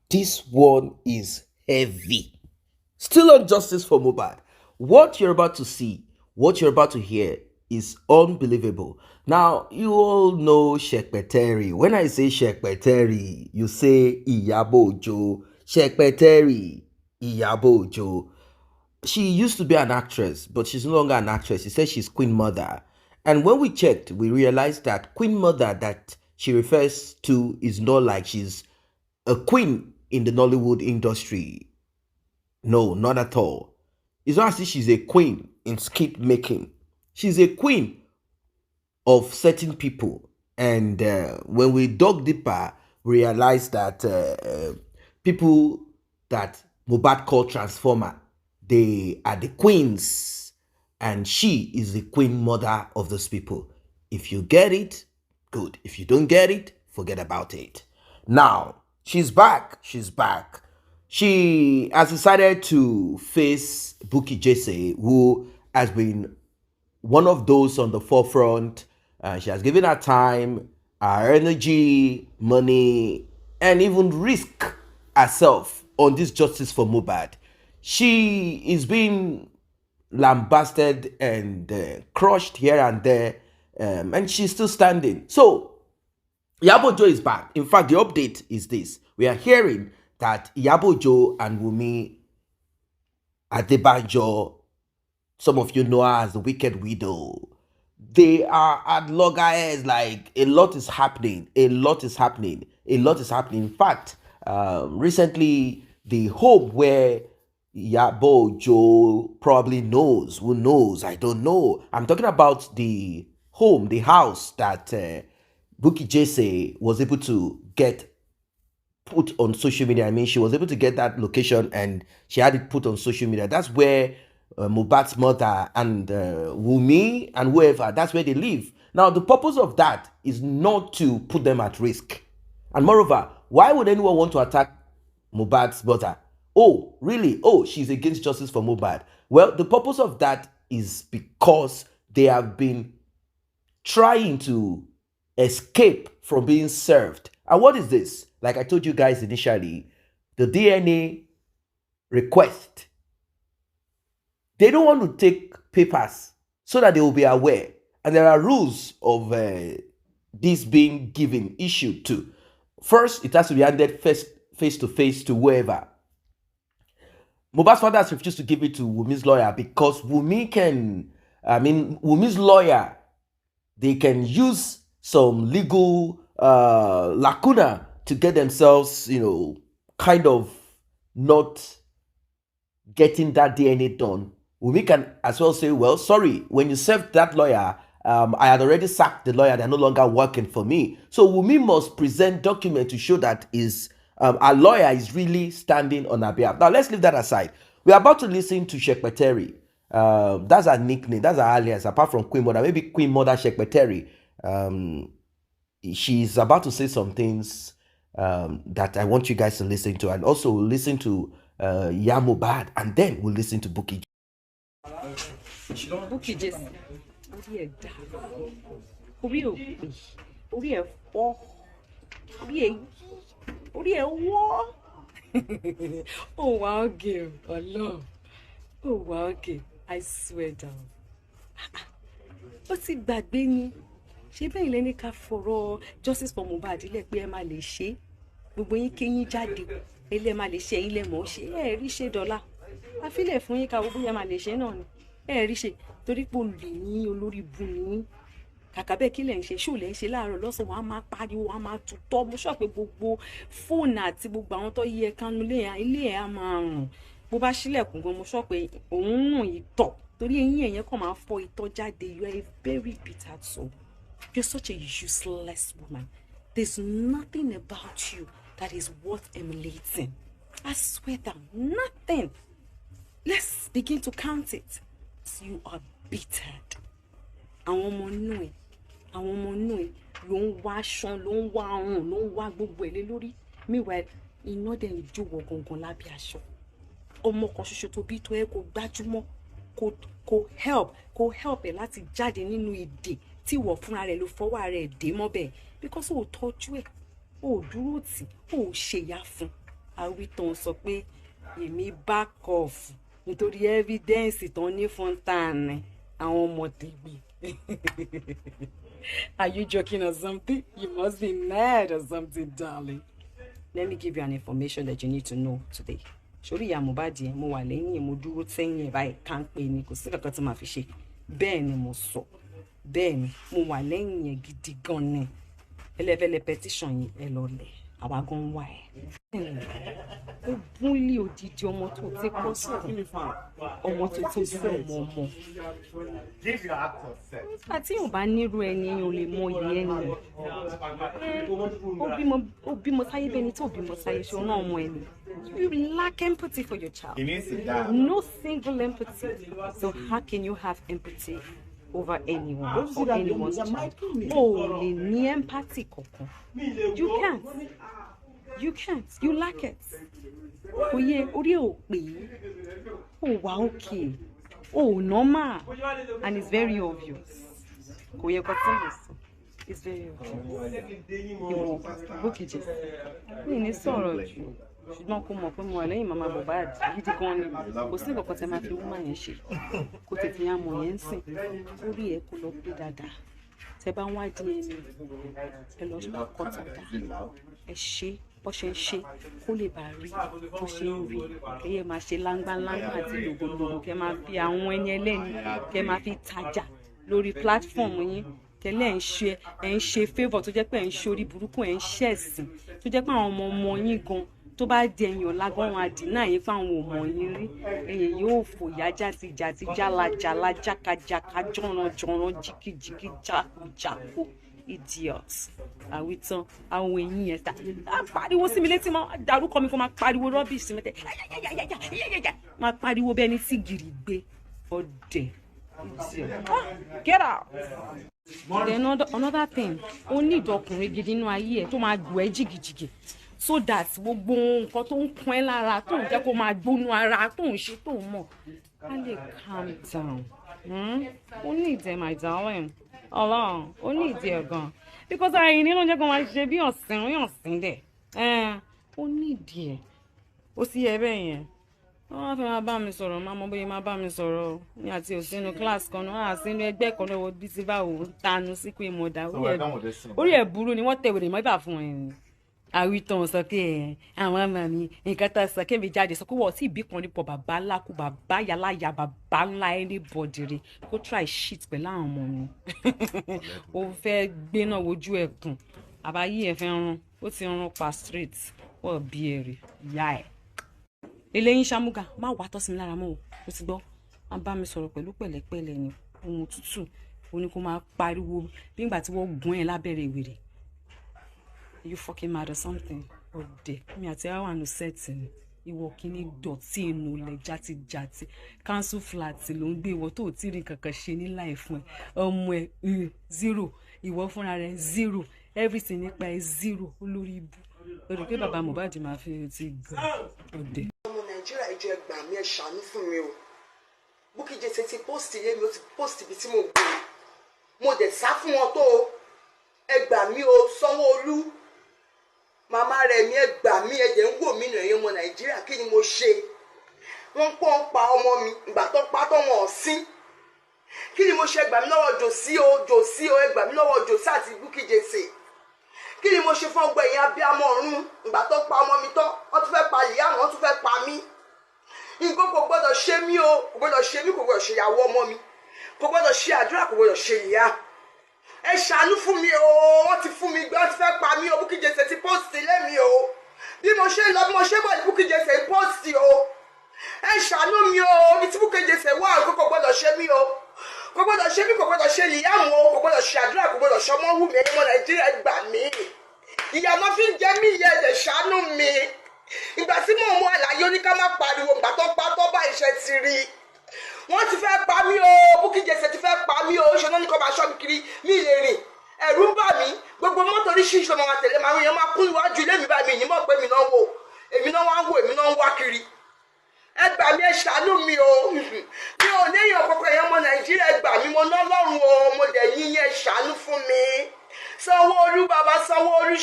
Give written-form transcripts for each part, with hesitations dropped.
This one is heavy. Still on justice for Mohbad. What you're about to see, what you're about to hear is unbelievable. Now, you all know SH0CKER. When I say SH0CKER, you say Iyabo Ojo. SH0CKER, Iyabo Ojo. She used to be an actress, but she's no longer an actress. She says she's Queen Mother. And when we checked, we realized that Queen Mother that she refers to is not like she's a queen in the Nollywood industry. No, not at all. It's not as if she's a queen in skip making. She's a queen of certain people. And when we dug deeper, we realized that people that Mohbad called Transformer, they are the queens. And she is the queen mother of those people. If you get it, good. If you don't get it, forget about it. Now, she's back. She's back. She has decided to face Bukky Jesse, who has been one of those on the forefront. She has given her time, her energy, money, and even risk herself on this justice for Mohbad. She is being lambasted and crushed here and there, and she's still standing. So, Iyabo Ojo is back. In fact, the update is this. We are hearing that Iyabo Ojo and Wunmi Adebanjo, some of you know her as the Wicked Widow, they are at loggerheads. Like, a lot is happening. A lot is happening. A lot is happening. In fact, recently, the home where Iyabo Ojo probably knows, who knows, I don't know. I'm talking about the home, the house that Bukky Jesse was able to get put on social media. I mean, she was able to get that location and she had it put on social media. That's where Mohbad's mother and Wunmi and whoever, that's where they live. Now, the purpose of that is not to put them at risk. And moreover, why would anyone want to attack Mohbad's mother? Oh, really? Oh, she's against justice for Mohbad. Well, the purpose of that is because they have been trying to escape from being served. And what is this? Like I told you guys initially, the DNA request. They don't want to take papers so that they will be aware. And there are rules of this being given, issued to. First, it has to be handed face to face to whoever. Mohbad's father has refused to give it to Wunmi's lawyer because Wunmi's lawyer, they can use some legal lacuna to get themselves, kind of not getting that DNA done. Wunmi can as well say, well, sorry, when you served that lawyer, I had already sacked the lawyer, they're no longer working for me. So Wunmi must present documents to show that our lawyer is really standing on her behalf. Now, let's leave that aside. We're about to listen to SH0CKER. That's her nickname, that's her alias, apart from Queen Mother, maybe Queen Mother SH0CKER. She's about to say some things that I want you guys to listen to, and also we'll listen to Mohbad, and then we'll listen to Bukky. Bukky Jesse, orí ẹ̀ dá, orí ẹ̀ pè, orí ẹ̀ fọ́, orí ẹ̀ wọ́. Oh wow, girl, Allah. Oh wow, okay, I swear down. Ó ti gbàgbé ni. Ṣé bẹ́ẹ̀ lẹ́ni ká fọ̀rọ̀ justice for Mohbad ilé pé ẹ má lè ṣe gbogbo yín kéyín jáde ilé má lè ṣe ilé mọ̀ ṣe ẹ rí ṣe dọ́là àfilẹ̀ fún yín ká gbogbo yẹn má lè ṣe náà ni ẹ rí ṣe torí pé olè ní olórí bu ní kàkà bẹ́ẹ̀ kí lẹ̀ ń ṣe ṣó lẹ̀ ń ṣe láàárọ̀ lọ́sàn-án wọn á máa pariwo wọn á máa tutọ́ mo sọ pé gbogbo fóònù àti gbogbo àwọn tó yí ẹ kánú ilé ẹ á máa rùn bó bá ṣílẹ̀kùn gan mo sọ pé òun rùn ìtọ̀ torí eyín ẹ̀yẹn kàn máa fọ ìtọ̀ jáde. You are a very bitter soul. You're such a useless woman. There's nothing about you that is worth emulating. I swear that nothing. Let's begin to count it. You are bittered. Àwọn ọmọ inú ẹ̀ ló ń wá aṣọ, ló ń wá ọrùn, ló ń wá gbogbo ẹ̀ lé lórí. Meanwhile, iná dẹ̀ ń jó wọ gangan lábẹ́ aṣọ. Ọmọ kan ṣoṣo tó bí tó ẹ kó gbájúmọ́, kó help ẹ láti jáde nínú ìdè tí ìwọ fúnra rẹ̀ ló fọwọ́ rẹ̀ dé mọ́bẹ̀ because ó tọ́jú ẹ̀. ó dúró tì ó ṣèyà fún àwítán sọ pé èmi back off nítorí evidence tán ní fontane àwọn ọmọ tèmi. Are you joking or something? You must be mad or something, darling. Let me give you an information that you need to know today. Sori ìyá Mohbad yẹn mo wà lẹ́yìn ẹ̀ mo dúró sẹ́yìn ẹ̀ báyìí kánpé ni kò sí kankan tí màá fi ṣe. Bẹ́ẹ̀ ni mo sọ. Bẹ́ẹ̀ ni mo wà lẹ́yìn ẹ̀ gidi gan ni. Ẹlẹ́fẹ̀lẹ́ petition yìí ẹ lọ lẹ̀ àwa gan wà ẹ̀. Ó búlì òdìdí ọmọ tó ti kọ́ sí ọmọ tó ti sí ọmọ. Àti yóò bá nírú ẹni ò lè mọ iye ẹni. Ó bímọ sáyé bẹ́ni tó bímọ sáyé ṣe ọ̀nà ọmọ ẹni. You lack empathy for your child. No single empathy. So how can you have empathy over anyone or anyone's child? Oh, lè ní empathy kankan. You can't. You can't. You lack it. Oye, orí ò pé. Oh, wow, okay. Oh, normal. And it's very obvious. Oye, it's very obvious. Ìwọ bókìjì. Mi ní sọ̀rọ̀ jù. Ṣùgbọ́n kó mọ̀ pé mo wà lẹ́yìn màmá Mohbad gidi gan ni. Kò sí nǹkan tẹ́ máa fi wúmà yẹn ṣe. Kò tètè yá mọ̀ yẹn sìn. Orí ẹ̀ kó lọ pé dáadáa. Tẹ́ bá ń wá DNA ẹ lọ ṣe kọ́tà dáa. Ẹ ṣe bó ṣe ń ṣe kó lè bá rí bó ṣe ń rí. Kẹ́yẹ máa ṣe láńgbáláńgbá àti lògòlògò kẹ́ máa fi àwọn ẹni ẹlẹ́ni kẹ́ máa fi tajà lórí platform yín. Tẹ́lẹ̀ ẹ̀ ń ṣe favour tó jẹ́ pé ẹ̀ ń ṣorí burúkú ẹ̀ ń ṣẹ̀sìn tó jẹ́ pé àwọn ọmọ yín gan tó bá di ẹ̀yàn lágbọ́n àdínà yín fáwọn ọmọ yín rí ẹ̀yìn yóò fòyà jàtijàti jálajàla jákàjàká jọ̀rànjọ̀ràn jìkìjìkì jákujàku idiots àwítán àwọn eyín yẹn ta pariwo sí mi létí mọ́ dárúkọ mi kó máa pariwo rubbish sí mi tẹ́ máa pariwo bẹ́ẹ̀ ni tí gìrì gbé ọ̀dẹ̀ idiot. Get out. Then another thing ó ní ìdọkùnrin gidi nínú ayé ẹ̀ tó máa gbọ́ ẹ́ jìgìjìgì so that gbogbo nǹkan tó ń kún ẹ́ lára tó ń jẹ́ kó máa gbónú ara tó ń ṣe tó ń mọ̀ á lè calm down. Ó ní ìdẹ my darling ọlọ́run ó ní ìdí ẹ̀ gan because ara yìí nínú jẹ́ kó máa ṣe bí ọ̀sìn dẹ̀ ó ní ìdí ẹ̀ ó sì yẹ bẹ́ẹ̀ yẹn wọ́n á fẹ́ máa bá mi sọ̀rọ̀ máa mọ bóyá máa bá mi sọ̀rọ̀ ní àti òsínú class kan náà àsínú ẹgbẹ́ kan náà bí ti bá òun tanu sí pé mo dà orí ẹ̀ burú ni wọ́n tẹ̀wé mọ́ ibà fún ẹ̀ àwítàn sọ pé àwọn ọmọ mi nǹkan tó sọ kémi jáde sọ pé wọ́n sì bí kan nípò bàbá lákú bàbá yàláyà bàbá ńlá anybody rè kó try shit pẹ̀lú àwọn ọmọ mi ó fẹ́ gbé náà wojú ẹ̀kùn àbáyé ẹ̀ fẹ́ rán ó ti rán pa straight wọ́n bí èrè ìyá ẹ̀ eléyín ṣàmúgà má wàá tọ́ sí mi lára mọ́ o ti gbọ́ má bá mi sọ̀rọ̀ pẹ̀lú pẹ̀lẹ́pẹ̀lẹ́ ni ohun tútù ó ní kó máa pariwo bí ìgbà tí wọ́n gún ẹ̀ lábẹ́rẹ́ ìwèrè. You fucking mad or something? Ọ̀dẹ̀ mi àti àwọn àánú sẹ́ẹ̀tì ni ìwọ kìíní dọ̀tí inú ilẹ̀ játijàti council flat ló ń gbé ìwọ tó ò tí ì rí kankan ṣe ní láì fún ẹ ọmọ ẹ zero ìwọ fúnra rẹ zero everything nípa ẹ zero olórí ibu lórí pé bàbá Mohbad máa fi ti gbà ọ̀dẹ̀. ọmọ Nàìjíríà ìjọ ẹgbà mi ẹ ṣàánú fún mi o Bukky Jesse ti post ilé mi ó ti post ibi tí mo gbé mo dẹ̀ sá fún wọn tó ẹgbà mi o Sanwó-Olú màmá rẹ̀ mi ẹ gbà mí ẹ̀jẹ̀ ń wò mí nù ẹ̀yin ọmọ Nàìjíríà kí ni mo ṣe wọ́n pọ́n ń pa ọmọ mi ìgbà tó pa tó wọn ọ̀sìn kí ni mo ṣe gbà mí lọ́wọ́ jòsí o ẹ gbà mí lọ́wọ́ jòsí àti Bukky Jesse kí ni mo ṣe fún ọgbà ẹ̀yìn abiyamọ ọ̀run ìgbà tó pa ọmọ mi tán wọ́n tún fẹ́ pa ìyá àwọn wọ́n tún fẹ́ pa mí nǹkan kò gbọ́dọ̀ ṣe mí o kò gbọ́dọ̀ ṣe mí kò gbọ́dọ̀ ṣe ìyàwó ọmọ mi kò gbọ́dọ̀ ṣe àdúrà kò gbọ́dọ̀ ṣe ìyá ẹ ṣàánú fún mi o wọ́n ti fún mi gbé wọ́n ti fẹ́ pa mí o Bukky Jesse ti post ilé mi o bí mo ṣe lọ bí mo ṣe bọ̀ ní Bukky Jesse post o ẹ ṣàánú mi o ibi tí Bukky Jesse wà kò gbọ́dọ̀ ṣe mí o kò gbọ́dọ̀ ṣe mí kò gbọ́dọ̀ ṣe ìyáàmù o kò gbọ́dọ̀ ṣe àdúrà kò gbọ́dọ̀ ṣọmọ wù mí ọmọ Nàìjíríà gbà mí ìyànà fi ń jẹ mí yẹ ẹ ṣàánú mi ìgbà tí mò ń mú àlàyé oníká má pariwo ìgbà tó pa tó bá iṣẹ́ ti rí wọ́n ti fẹ́ pa mí o Bukky Jesse ti fẹ́ pa mí o ṣe náà ní kó máa ṣọ́ mi kiri mí lè rìn ẹ̀rù ń bà mí gbogbo mọ́tò oríṣiríṣi ọmọ wa tẹ̀lé màá yẹn máa kún iwájú ilé mi báyìí mi nímọ̀ pé mi náà wò èmi náà wá ń wò èmi náà ń wá kiri ẹ gbà mí ẹ ṣàánú mi o mi ò léèyàn kọkọ èèyàn ọmọ Nàìjíríà ẹ gbà mí mo ná lọ́rùn o mo dẹ̀ yín yẹn ṣàánú fún mi Sanwó-Olú, bàbá Sanwó-Olú,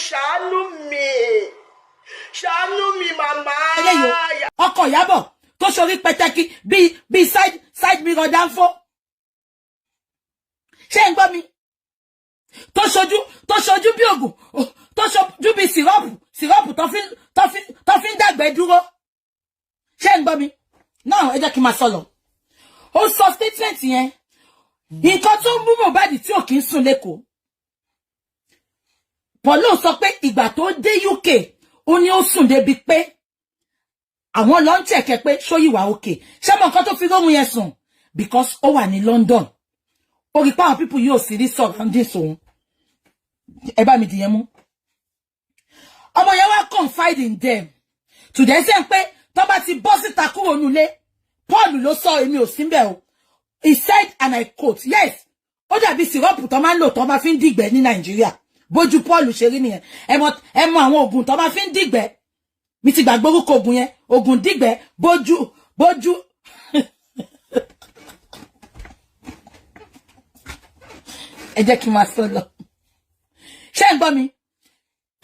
ṣàánú mi màmá. Eléyìí ọkọ Iyabo tó ṣorí pẹtẹkí bí side mirror dánfó. Ṣé ń gbọ́ mi? Tó ṣojú bí ògùn, tó ṣojú bí sírọ́pù tó fi ń dàgbẹ́ dúró. Ṣé ń gbọ́ mi? Náà ẹ jẹ́ kí n máa sọ lọ. Ó sọ statement yẹn. Nǹkan tó mú Mohbad tí ò kí ń sùn lẹ́kọ̀ọ́. Pọ̀lọ́ sọ pé ìgbà tó dé UK, ó ní ó sùn débi pé àwọn lọ ń chẹ̀kẹ́ pé ṣóyìwà òkè. Ṣé mọ̀ nǹkan tó fi lóhun yẹn sùn? Because ó wà ní London. Ó rí pé àwọn people yóò sì rí surroundings òun. Ẹ bá mi dìyẹn mú. Ọmọ yẹn wá confide in them. Today say pé tó bá ti bọ́ síta kúrò nulẹ̀. Paul ló sọ èmi ò sí ńbẹ̀ o. He said, and I quote, yes, ó dàbí syrup tó máa ń lò tó máa fi ń dìgbẹ́ ní Nàìjíríà. Bójú Paul ṣe rí nìyẹn. Ẹ mọ̀ àwọn oògùn tó máa fi ń dìgbẹ́. Mi ti gbàgbé orúkọ oògùn yẹn. Oògùn dìgbẹ́ bójú. Ẹ jẹ́ kí n máa sọ lọ. Ṣé ń gbọ́ mi?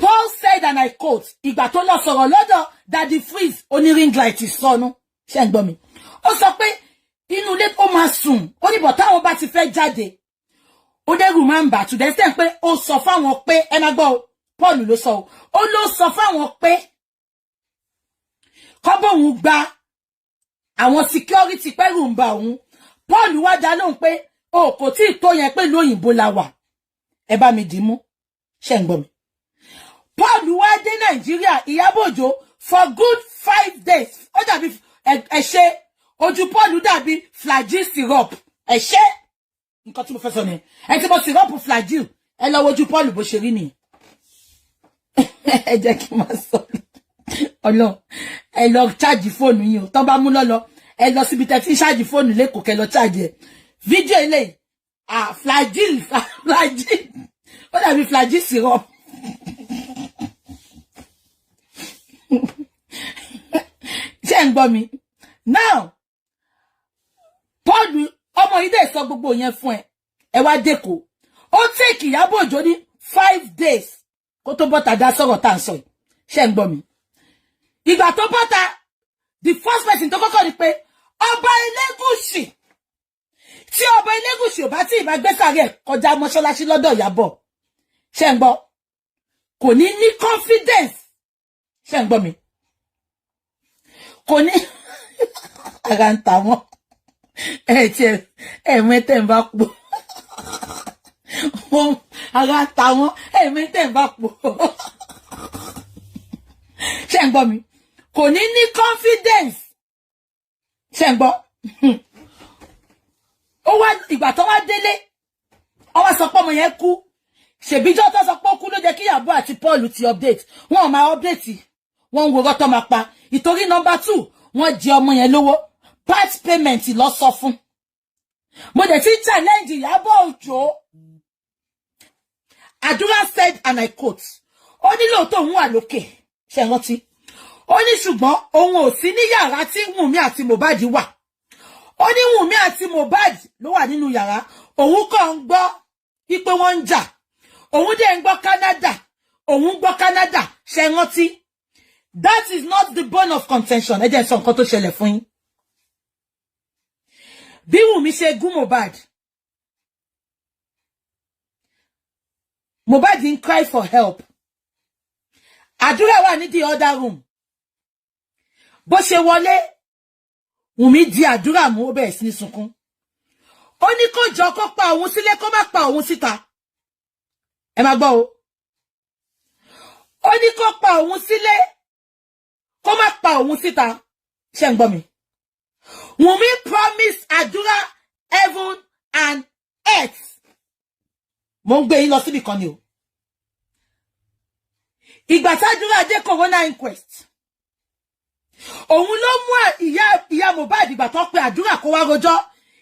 Paul said, and I quote, ìgbà tó lọ sọ̀rọ̀ lọ́dọ̀ Daddy Freeze oní ring light sọnù. Ṣé ń gbọ́ mi? Ó sọ pé inú ilé ó máa sùn. Ó ní bọ̀ táwọn bá ti fẹ́ jáde. Ó dẹ́rù máa ń bà to the extent pé ó sọ fáwọn pé ẹ máa gbọ́ Paul ló sọ. Ó ló sọ fáwọn pé kọ́bọ̀ òun gba àwọn security pẹ́rù ń bà òun. Paul wá dá lóhùn pé o kò tí ì tó yẹn pé lóyìnbó la wà. Ẹ bá mi dì mú. Ṣé ń gbọ́ mi? Paul wá dé Nàìjíríà Iyabo Ojo for good 5 days. Ó dàbí ẹ̀ṣẹ́ ojú Paul dàbí flagyl syrup. Ẹ̀ṣẹ́ nǹkan tí mo fẹ́ sọ ni. Ẹ tí mo syrup flagyl. Ẹ lọ wojú Paul bó ṣe rí ni. Ẹ jẹ́ kí n máa sọ. Ọlọ́run ẹ lọ charge fóònù yín o. Tó bá mú lọ ẹ lọ síbi tẹ́ tí charge fóònù lẹ́kọ̀ọ́ kẹ́ lọ charge ẹ̀. Video eléyìí flagyl ó dàbí flagyl syrup. Ṣé ń gbọ́ mi? Now Paul ọmọ yìí dẹ̀ sọ gbogbo yẹn fún ẹ wá dẹ́kọ̀. Ó take Iyabo Ojo ní 5 days kó tó bọ́ta dá sọ̀rọ̀ tá à ń sọ yìí. Ṣé ń gbọ́ mi? Ìgbà tó bọ́ta the first person tó kọ́kọ́ ni pé ọba Elégùṣì tí ọba Elégùṣì ò bá tí ìbá gbé sáré kọjá mọ́ṣáláṣí lọ́dọ̀ Iyabo. Ṣé ń gbọ́? Kò ní confidence. Ṣé ń gbọ́ mi? Kò ní ara ń ta wọ́n. Ẹ̀mẹ́tẹ̀ ń bá pò. Ara ń ta wọ́n. Ẹ̀mẹ́tẹ̀ ń bá pò. Ṣé ń gbọ́ mi? Kò ní confidence. Ṣé ń gbọ́? Ó wá ìgbà tó wá délé. Ó wá sọ pé ọmọ yẹn kú. Ṣèbíjọ́ tó sọ pé ó kú ló jẹ́ kí Iyabo àti Paul ti update. Wọ́n máa update. Wọ́n ń wo rọ́tọ́ máa pa. Ìtorí number 2, wọ́n jẹ ọmọ yẹn lówó. Part payment lọ sọ fún. Mo dẹ̀ ti challenge Iyabo Ojo. Adura said, and I quote, ó ní lóòótọ́ òun wà lókè. Ṣé rántí? Ó ní ṣùgbọ́n òun ò sí ní yàrá tí Wunmi àti Mohbad wà. Ó ní Wunmi àti Mohbad ló wà nínú yàrá. Òun kàn ń gbọ́ wípé wọ́n ń jà. Òun dẹ̀ ń gbọ́ Canada. Òun gbọ́ Canada. Ṣé rántí? That is not the bone of contention. Ẹ jẹ́ sọ nǹkan tó ṣẹlẹ̀ fún yín. Bí Wunmi ṣe gún Mohbad. Mohbad didn't cry for help. Àdúrà wà ní the other room. Bó ṣe wọlé, Wunmi di àdúrà mú ó bẹ̀rẹ̀ sí ní sunkún. Ó ní kó jọ kó pa òun sílé kó má pa òun síta. Ẹ má gbọ́ o. Ó ní kó pa òun sílé kó má pa òun síta. Ṣé ń gbọ́ mi? Wunmi promised àdúrà heaven and earth. Mo ń gbé yín lọ síbì kan ni o. Ìgbà tádúrà dé corona inquest. Òun ló mú ìyá Mohbad ìgbà tó pe àdúrà kó wá rojọ́.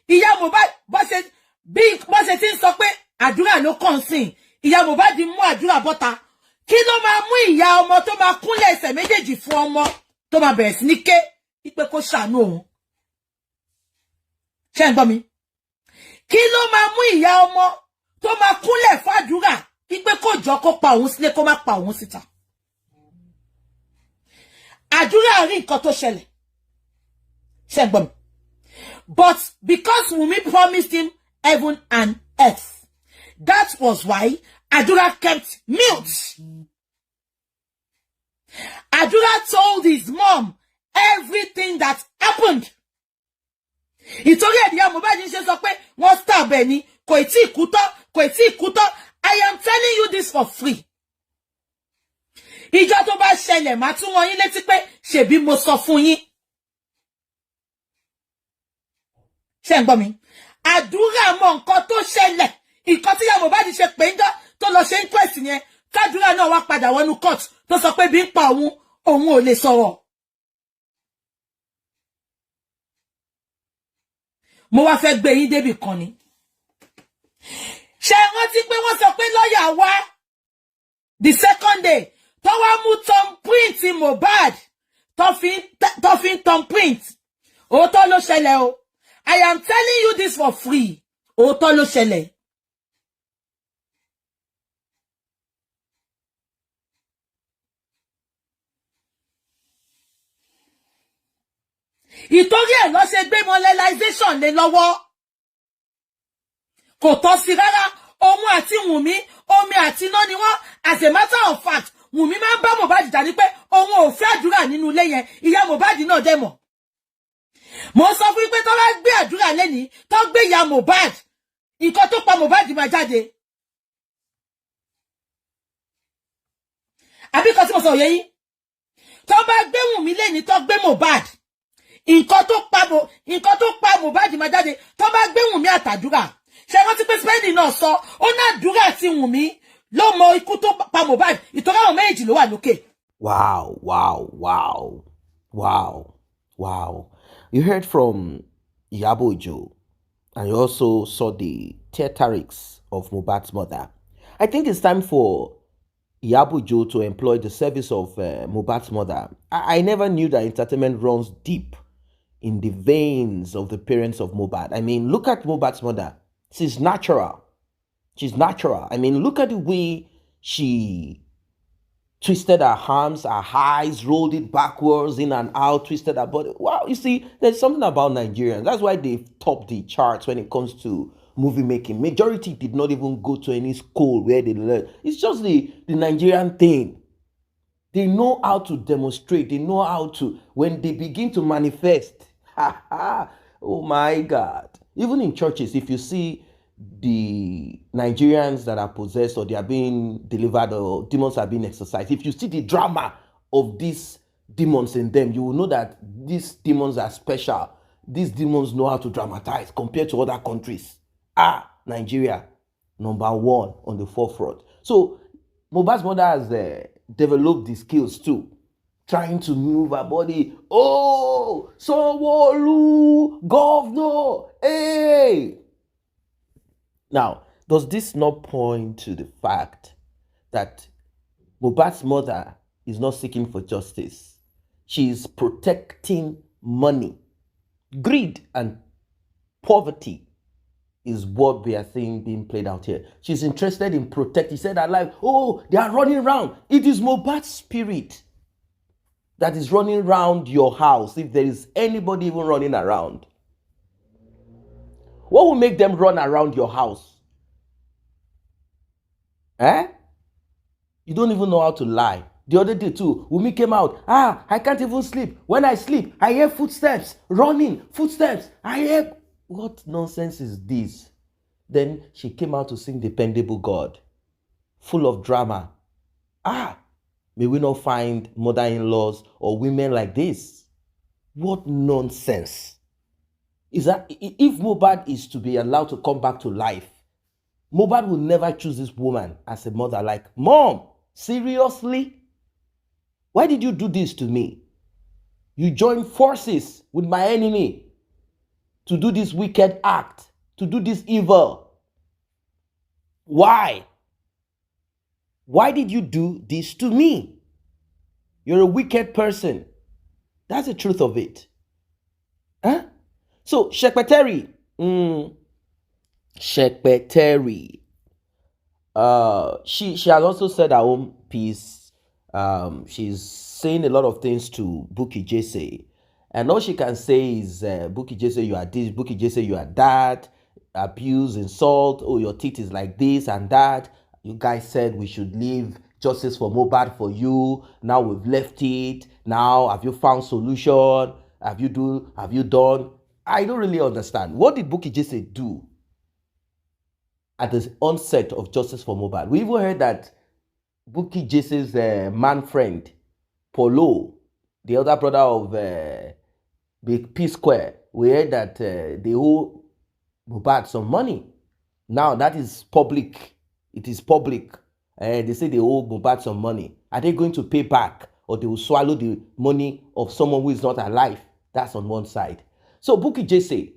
Ìyá Mohbad bó ṣe ti ń sọ pé àdúrà ló kàn sí. Ìyá Mohbad mú àdúrà bọ́ta. Kí ló máa mú ìyá ọmọ tó máa kúnlẹ̀ ẹsẹ̀ méjèèjì fún ọmọ tó máa bẹ̀rẹ̀ sí ní ké ipe kó ṣàánú òun? Ṣé ń gbọ́ mi? Kí ló máa mú ìyá ọmọ tó máa kúnlẹ̀ fàdúrà wípé kó jọ kó pa òun sílé kó má pa òun síta. Àdúrà rí nǹkan tó ṣẹlẹ̀. Ṣé gbọ́ mi? But because Wunmi promised him heaven and earth, that was why Àdúrà kept mute. Àdúrà told his mom everything that happened. Ìtorí ẹ̀dìyà Mohbad ṣe sọ pé wọ́n stab ẹ̀ ni, kò tí ì kú tán, kò tí ì kú tán. I am telling you this for free. Ìjọ tó bá ṣẹlẹ̀ máa tún wọn yín létí pé ṣebí mo sọ fún yín. Ṣé ń gbọ́ mi? Àdúrà mọ nǹkan tó ṣẹlẹ̀. Nǹkan tí ìyá Mohbad ṣe pé ń jọ́ tó lọ ṣe inquest yẹn. Kádúrà náà wá padà wọnú court tó sọ pé bí ń pa òun ò lè sọ̀rọ̀. Mo wá fẹ́ gbé yín débì kan ni. Ṣé rántí pé wọ́n sọ pé lọ́ọ̀yà wá the second day tó wá mú thumbprint Mohbad tó fi ń thumbprint. Òótọ́ ló ṣẹlẹ̀ o. I am telling you this for free. Òótọ́ ló ṣẹlẹ̀. Ìtorí ẹ̀ ló ṣe gbé monetization lé lọ́wọ́. Kò tọ́ sí rárá. Òun àti Wunmi, omi àti iná ni wọ́n. As a matter of fact, Wunmi máa ń bá Mohbad jà ní pé òun ò fẹ́ àdúrà nínú ilé yẹn. Ìyá Mohbad náà dẹ̀ mọ̀. Mo sọ fún yín pé tó bá gbé àdúrà lẹ́ni, tó gbé ìyá Mohbad, nǹkan tó pa Mohbad máa jáde. Àbí kan tí mo sọ òye yín. Tó bá gbé Wunmi lẹ́ni, tó gbé Mohbad, nǹkan tó pa Mohbad máa jáde. Tó bá gbé Wunmi àtàdúrà. Ṣé wọ́n ti pé spending náà sọ, ó ná àdúrà àti Wunmi ló mọ ikú tó pa Mohbad. Ìtọ́ra àwọn méjì ló wà lókè. Wow. You heard from Iyabo, and you also saw the theatrics of Mohbad's mother. I think it's time for Iyabo to employ the service of Mohbad's mother. I never knew that entertainment runs deep in the veins of the parents of Mohbad. I mean, look at Mohbad's mother. She's natural. I mean, look at the way she twisted her arms, her eyes, rolled it backwards, in and out, twisted her body. Wow, you see, there's something about Nigerians. That's why they've topped the charts when it comes to movie making. Majority did not even go to any school where they learn. It's just the Nigerian thing. They know how to demonstrate. They know how to, when they begin to manifest. Oh my God. Even in churches, if you see the Nigerians that are possessed or they are being delivered or demons are being exorcised, if you see the drama of these demons in them, you will know that these demons are special. These demons know how to dramatize compared to other countries. Nigeria, number one on the forefront. So Mohbad's mother has developed the skills too, trying to move her body. Oh, Sanwo-Olu, governor, hey. Now, does this not point to the fact that Mohbad's mother is not seeking for justice? She is protecting money. Greed and poverty is what we are seeing being played out here. She's interested in protecting. She said her life, oh, they are running around. It is Mohbad's spirit that is running around your house, if there is anybody even running around. What will make them run around your house? You don't even know how to lie. The other day too, Wunmi came out. I can't even sleep. When I sleep, I hear footsteps, running, footsteps. I hear, what nonsense is this? Then she came out to sing Dependable God, full of drama. May we not find mother-in-laws or women like this. What nonsense. Is that if Mohbad is to be allowed to come back to life, Mohbad will never choose this woman as a mother. Like, Mom, seriously? Why did you do this to me? You joined forces with my enemy to do this wicked act, to do this evil. Why? Why did you do this to me? You're a wicked person. That's the truth of it. So, Secretary, she has also said her own piece. She's saying a lot of things to Bukky Jesse, and all she can say is, Bukky Jesse, you are this, Bukky Jesse, you are that, abuse, insult, oh, your teeth is like this and that. You guys said we should leave justice for Mohbad for you. Now we've left it. Now have you found solution? Have you done? I don't really understand. What did Bukky Jesse do at the onset of justice for Mohbad? We even heard that Bukky Jesse's man friend, Polo, the other brother of Big P-Square, we heard that they owe Mohbad some money. Now that is public. It is public. They say they owe Mohbad some money. Are they going to pay back, or they will swallow the money of someone who is not alive? That's on one side. So Bukky Jesse,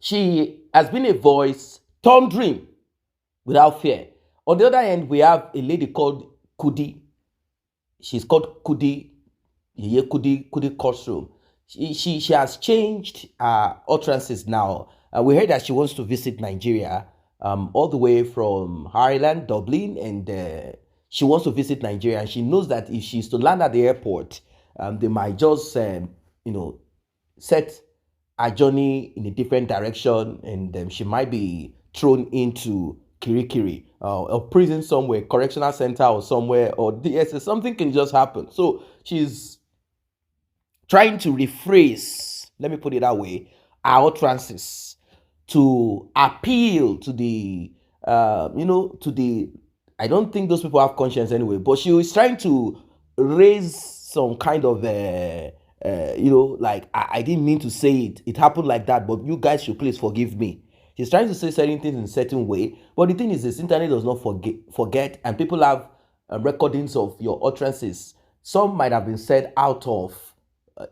she has been a voice thundering without fear. On the other hand, we have a lady called Kudi. She's called Kudi, Kudi Courtroom. She has changed her utterances now. We heard that she wants to visit Nigeria, all the way from Ireland, Dublin, and she wants to visit Nigeria. And she knows that if she's to land at the airport, they might just, set her journey in a different direction, and she might be thrown into Kirikiri, a prison somewhere, correctional center or somewhere, or DSS. Something can just happen. So she's trying to rephrase, let me put it that way, our utterances to appeal to the, to the, I don't think those people have conscience anyway, but she was trying to raise some kind of, like, I didn't mean to say it. It happened like that, but you guys should please forgive me. She's trying to say certain things in a certain way, but the thing is, this internet does not forget, and people have recordings of your utterances. Some might have been said out of,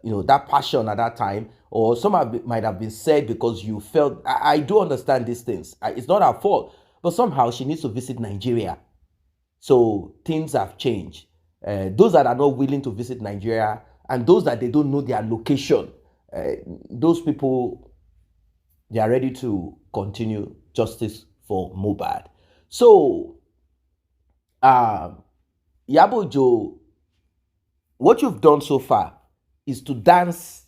that passion at that time, or some might have been said because you felt. I do understand these things. It's not her fault, but somehow she needs to visit Nigeria, so things have changed. Those that are not willing to visit Nigeria, and those that they don't know their location, those people, they are ready to continue justice for Mohbad. So, Iyabo Ojo, what you've done so far is to dance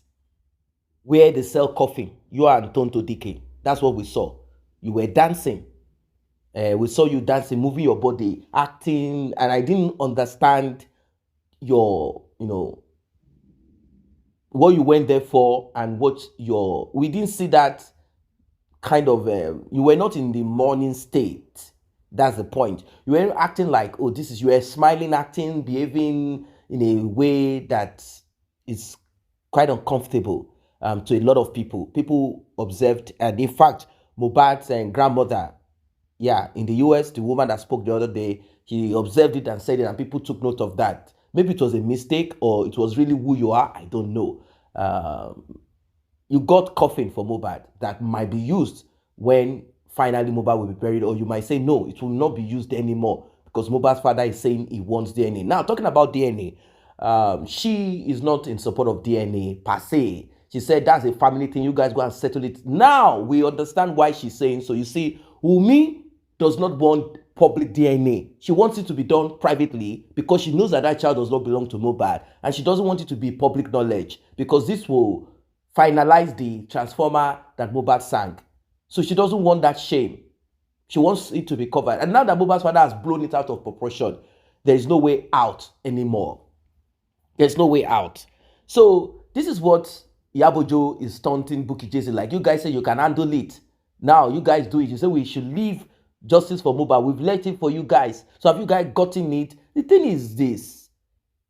where they sell coffin. You and Tonto Dike. That's what we saw. You were dancing. We saw you dancing, moving your body, acting, and I didn't understand your, what you went there for, and we didn't see that kind of, you were not in the morning state. That's the point. You were acting like, oh, you were smiling, acting, behaving in a way that is quite uncomfortable to a lot of people. People observed, and in fact, Mohbad's grandmother, in the US, the woman that spoke the other day, she observed it and said it, and people took note of that. Maybe it was a mistake, or it was really who you are. I don't know. You got coffin for Mohbad that might be used when finally Mohbad will be buried, or you might say, no, it will not be used anymore because Mohbad's father is saying he wants DNA. Now, talking about DNA, she is not in support of DNA per se. She said that's a family thing. You guys go and settle it. Now, we understand why she's saying so. You see, Wunmi does not want public DNA. She wants it to be done privately because she knows that that child does not belong to Mohbad, and she doesn't want it to be public knowledge because this will finalize the transformer that Mohbad sang. So she doesn't want that shame. She wants it to be covered. And now that Mohbad's father has blown it out of proportion, there is no way out anymore. There's no way out. So this is what Iyabo Ojo is taunting Bukky Jesse. Like, you guys say you can handle it. Now you guys do it. You say we should leave justice for Mohbad. We've left it for you guys. So have you guys gotten it? The thing is this.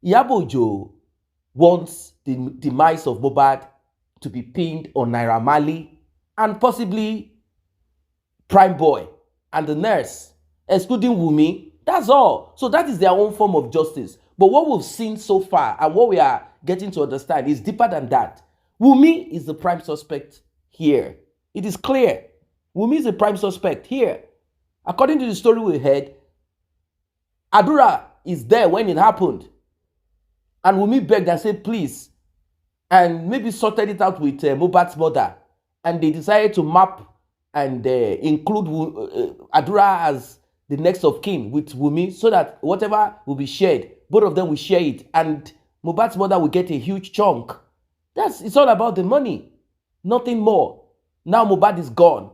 Iyabo Ojo wants the demise of Mohbad to be pinned on Naira Marley and possibly Prime Boy and the nurse, excluding Wunmi. That's all. So that is their own form of justice. But what we've seen so far and what we are getting to understand is deeper than that. Wunmi is the prime suspect here. It is clear. Wunmi is the prime suspect here. According to the story we heard, Adura is there when it happened. And Wunmi begged and said, please, and maybe sorted it out with Mohbad's mother. And they decided to map and include Adura as the next of kin with Wunmi, so that whatever will be shared, both of them will share it, and Mohbad's mother will get a huge chunk. It's all about the money, nothing more. Now Mohbad is gone.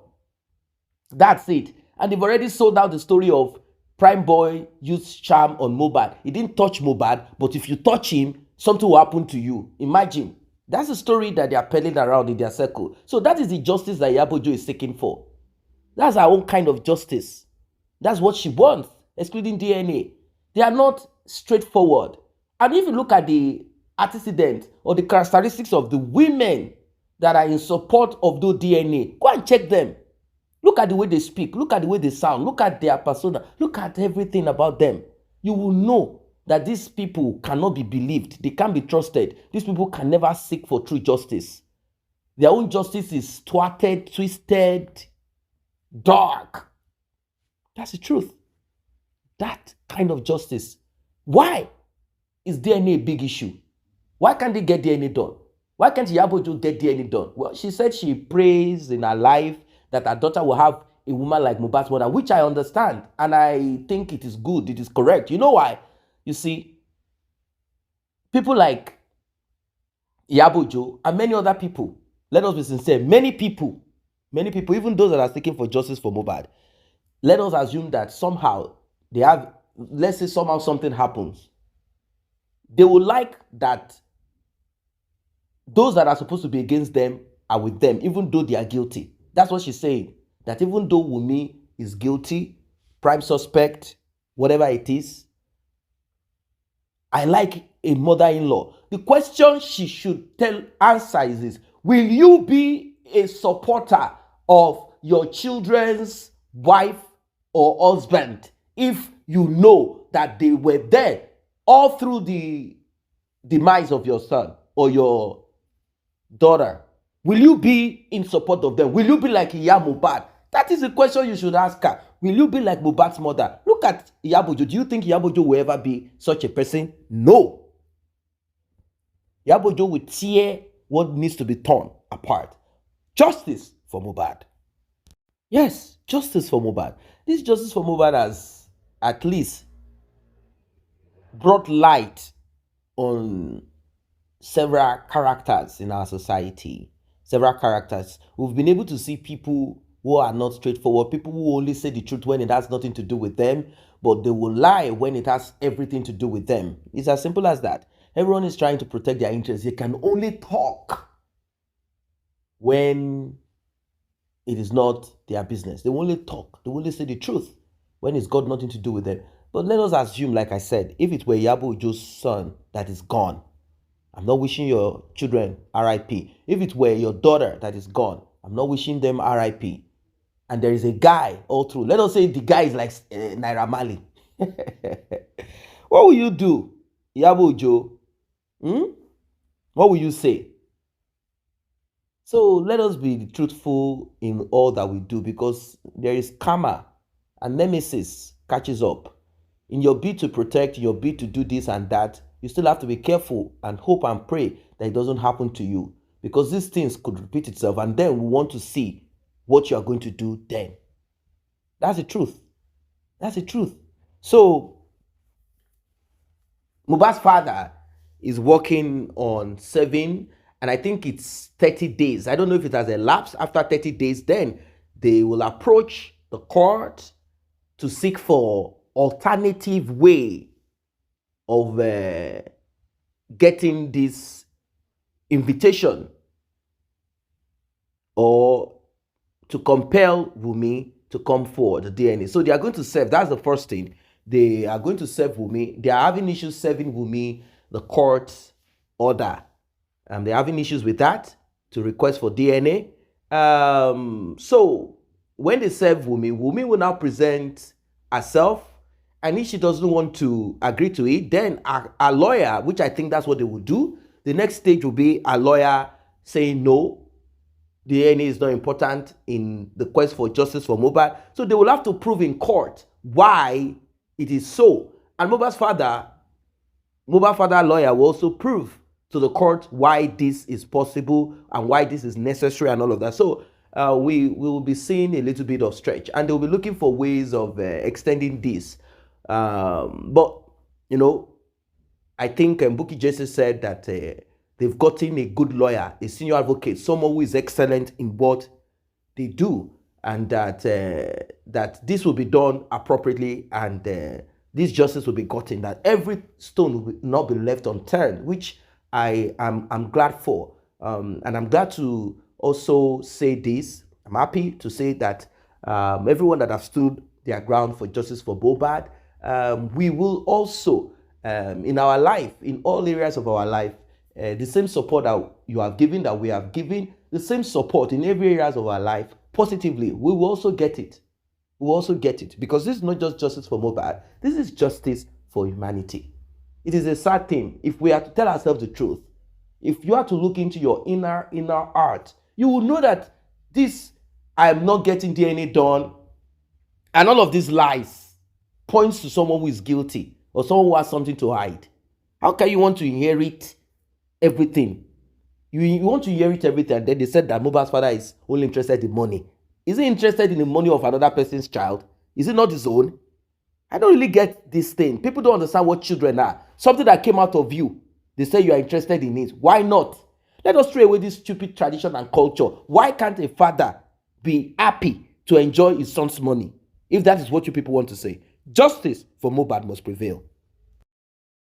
That's it. And they've already sold out the story of Prime Boy used charm on Mohbad. He didn't touch Mohbad, but if you touch him, something will happen to you. Imagine. That's a story that they are peddling around in their circle. So that is the justice that Iyabo is seeking for. That's her own kind of justice. That's what she wants, excluding DNA. They are not straightforward. And if you look at the antecedents or the characteristics of the women that are in support of those DNA, go and check them. Look at the way they speak. Look at the way they sound. Look at their persona. Look at everything about them. You will know that these people cannot be believed. They can't be trusted. These people can never seek for true justice. Their own justice is thwarted, twisted, dark. That's the truth. That kind of justice. Why is DNA a big issue? Why can't they get DNA done? Why can't Iyabo get DNA done? Well, she said she prays in her life that her daughter will have a woman like Mohbad's mother, which I understand. And I think it is good. It is correct. You know why? You see, people like Iyabo and many other people, let us be sincere, many people, even those that are seeking for justice for Mohbad, let us assume that somehow they have, let's say somehow something happens. They will like that those that are supposed to be against them are with them, even though they are guilty. That's what she's saying. That even though Wunmi is guilty, prime suspect, whatever it is, I like a mother-in-law. The question she should answer is this: will you be a supporter of your children's wife or husband if you know that they were there all through the demise of your son or your daughter? Will you be in support of them? Will you be like Mohbad? That is the question you should ask her. Will you be like Mohbad's mother? Look at Iyabo. Do you think Iyabo will ever be such a person? No. Iyabo will tear what needs to be torn apart. Justice for Mohbad. Yes, justice for Mohbad. This justice for Mohbad has at least brought light on several characters in our society. Several characters. We've been able to see people who are not straightforward, people who only say the truth when it has nothing to do with them, but they will lie when it has everything to do with them. It's as simple as that. Everyone is trying to protect their interests. They can only talk when it is not their business. They will only talk. They will only say the truth when it's got nothing to do with them. But let us assume, like I said, if it were Iyabo son that is gone, I'm not wishing your children RIP. If it were your daughter that is gone, I'm not wishing them RIP. And there is a guy all through. Let us say the guy is like Naira Marley. What will you do, Iyabo? What will you say? So let us be truthful in all that we do, because there is karma and nemesis catches up. In your bid to protect, your bid to do this and that, you still have to be careful and hope and pray that it doesn't happen to you, because these things could repeat itself, and then we want to see what you are going to do then. That's the truth. That's the truth. So Mohbad's father is working on serving, and I think it's 30 days. I don't know if it has elapsed. After 30 days, then they will approach the court to seek for alternative way of getting this invitation, or to compel Wunmi to come forward, the DNA. So they are going to serve. That's the first thing. They are going to serve Wunmi. They are having issues serving Wunmi the court order. They're having issues with that to request for DNA. So when they serve Wunmi, Wunmi will now present herself. And if she doesn't want to agree to it, then a lawyer, which I think that's what they will do, the next stage will be a lawyer saying no, DNA is not important in the quest for justice for Mohbad. So they will have to prove in court why it is so. And Mohbad's father lawyer will also prove to the court why this is possible and why this is necessary and all of that. So we will be seeing a little bit of stretch, and they'll be looking for ways of extending this. But you know, I think Bukky Jesse said that they've gotten a good lawyer, a senior advocate, someone who is excellent in what they do, and that this will be done appropriately, and this justice will be gotten. That every stone will not be left unturned, which I'm glad for, and I'm glad to also say this. I'm happy to say that everyone that have stood their ground for justice for Mohbad, we will also in our life, in all areas of our life, the same support that you have given, that we have given, the same support in every areas of our life positively, we will also get it. We will also get it, because this is not just justice for Mohbad. This is justice for humanity. It is a sad thing. If we are to tell ourselves the truth, if you are to look into your inner heart, you will know that this, I am not getting DNA done, and all of these lies points to someone who is guilty or someone who has something to hide. How can you want to inherit everything? You want to inherit everything, and then they said that Mohbad's father is only interested in money. Is he interested in the money of another person's child? Is it not his own? I don't really get this thing. People don't understand what children are. Something that came out of you, they say you are interested in it. Why not? Let us throw away this stupid tradition and culture. Why can't a father be happy to enjoy his son's money? If that is what you people want to say, justice for Mohbad must prevail.